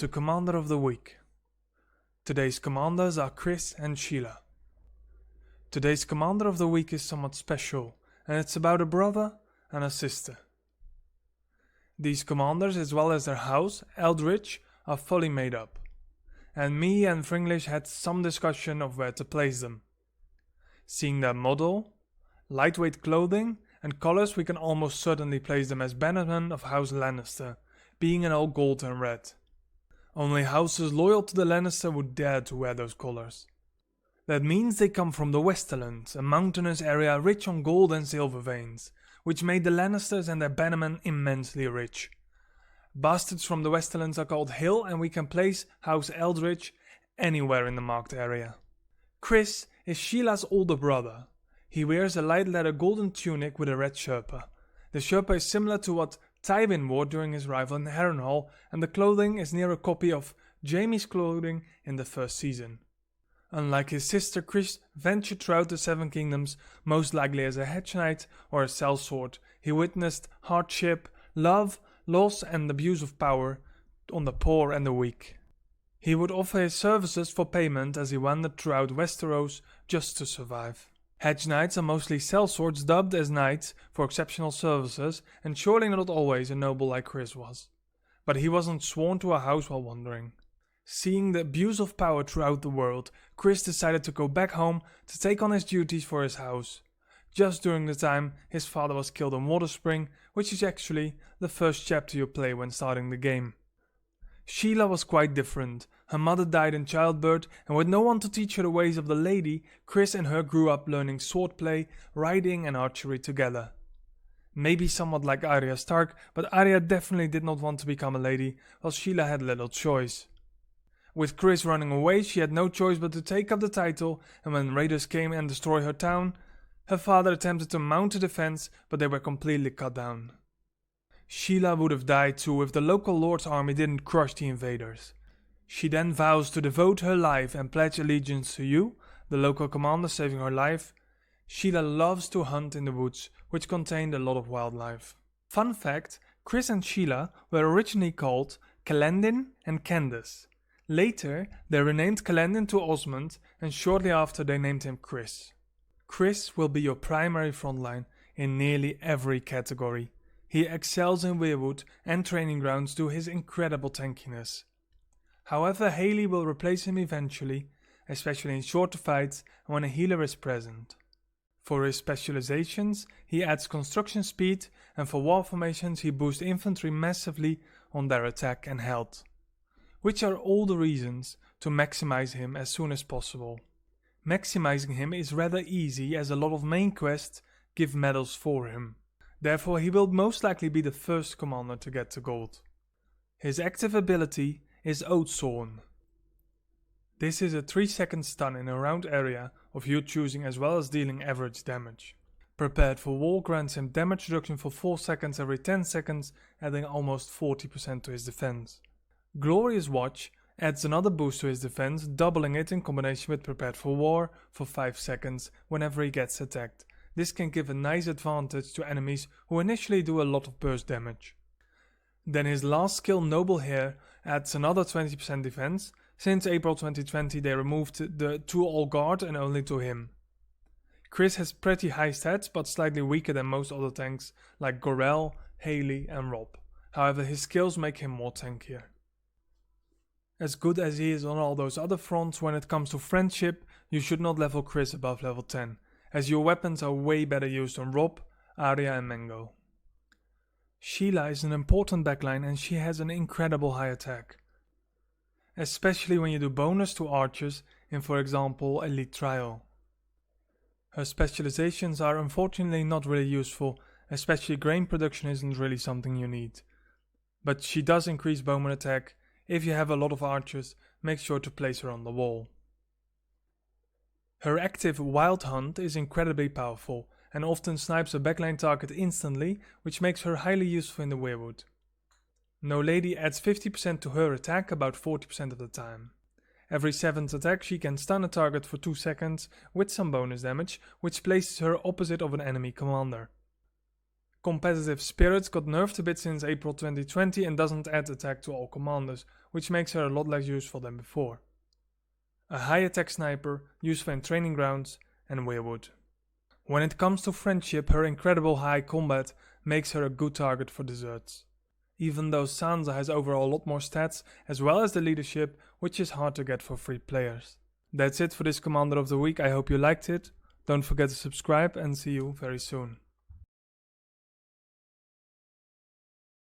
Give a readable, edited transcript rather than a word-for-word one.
to Commander of the Week. Today's commanders are Chris and Sheila. Today's Commander of the Week is somewhat special, and it's about a brother and a sister. These commanders, as well as their House Aldridge, are fully made up, and me and Fringlish had some discussion of where to place them. Seeing their model, lightweight clothing, and colors, we can almost certainly place them as bannermen of House Lannister, being in all gold and red. Only houses loyal to the Lannister would dare to wear those colors. That means they come from the Westerlands, a mountainous area rich on gold and silver veins, which made the Lannisters and their bannermen immensely rich. Bastards from the Westerlands are called Hill, and we can place House Aldridge anywhere in the marked area. Chris is Sheila's older brother. He wears a light leather golden tunic with a red sherpa. The sherpa is similar to what Tywin wore during his arrival in Harrenhal, and the clothing is near a copy of Jaime's clothing in the first season. Unlike his sister, Chris ventured throughout the Seven Kingdoms, most likely as a hedge knight or a sellsword. He witnessed hardship, love, loss and abuse of power on the poor and the weak. He would offer his services for payment as he wandered throughout Westeros just to survive. Hedge knights are mostly sellswords dubbed as knights for exceptional services, and surely not always a noble like Chris was. But he wasn't sworn to a house while wandering. Seeing the abuse of power throughout the world, Chris decided to go back home to take on his duties for his house. Just during the time his father was killed in Waterspring, which is actually the first chapter you play when starting the game. Sheila was quite different. Her mother died in childbirth, and with no one to teach her the ways of the lady, Chris and her grew up learning swordplay, riding and archery together. Maybe somewhat like Arya Stark, but Arya definitely did not want to become a lady, while Sheila had little choice. With Chris running away, she had no choice but to take up the title, and when raiders came and destroyed her town, her father attempted to mount a defense, but they were completely cut down. Sheila would have died too if the local lord's army didn't crush the invaders. She then vows to devote her life and pledge allegiance to you, the local commander saving her life. Sheila loves to hunt in the woods, which contained a lot of wildlife. Fun fact, Chris and Sheila were originally called Calendin and Candace. Later, they renamed Calendin to Osmond, and shortly after they named him Chris. Chris will be your primary frontline in nearly every category. He excels in Weirwood and training grounds due to his incredible tankiness. However, Hayley will replace him eventually, especially in shorter fights and when a healer is present. For his specializations, he adds construction speed, and for war formations he boosts infantry massively on their attack and health, which are all the reasons to maximize him as soon as possible. Maximizing him is rather easy as a lot of main quests give medals for him. Therefore he will most likely be the first commander to get to gold. His active ability is Oathsworn. This is a 3-second stun in a round area of your choosing, as well as dealing average damage. Prepared for War grants him damage reduction for 4 seconds every 10 seconds, adding almost 40% to his defense. Glorious Watch adds another boost to his defense, doubling it in combination with Prepared for War for 5 seconds whenever he gets attacked. This can give a nice advantage to enemies who initially do a lot of burst damage. Then his last skill, Noble Hair, adds another 20% defense. Since April 2020 they removed the to all guard and only to him. Chris has pretty high stats but slightly weaker than most other tanks like Gorell, Hayley and Robb. However, his skills make him more tankier. As good as he is on all those other fronts, when it comes to friendship, you should not level Chris above level 10. As your weapons are way better used on Robb, Arya and Mango. Sheila is an important backline and she has an incredible high attack. Especially when you do bonus to archers in, for example, Elite Trial. Her specializations are unfortunately not really useful, especially grain production isn't really something you need. But she does increase bowman attack. If you have a lot of archers, make sure to place her on the wall. Her active Wild Hunt is incredibly powerful and often snipes a backline target instantly, which makes her highly useful in the Weirwood. No Lady adds 50% to her attack about 40% of the time. Every 7th attack she can stun a target for 2 seconds with some bonus damage, which places her opposite of an enemy commander. Competitive Spirit got nerfed a bit since April 2020 and doesn't add attack to all commanders, which makes her a lot less useful than before. A high attack sniper, useful in training grounds, and weirwood. When it comes to friendship, her incredible high combat makes her a good target for desserts. Even though Sansa has overall a lot more stats, as well as the leadership, which is hard to get for free players. That's it for this Commander of the Week, I hope you liked it. Don't forget to subscribe and see you very soon.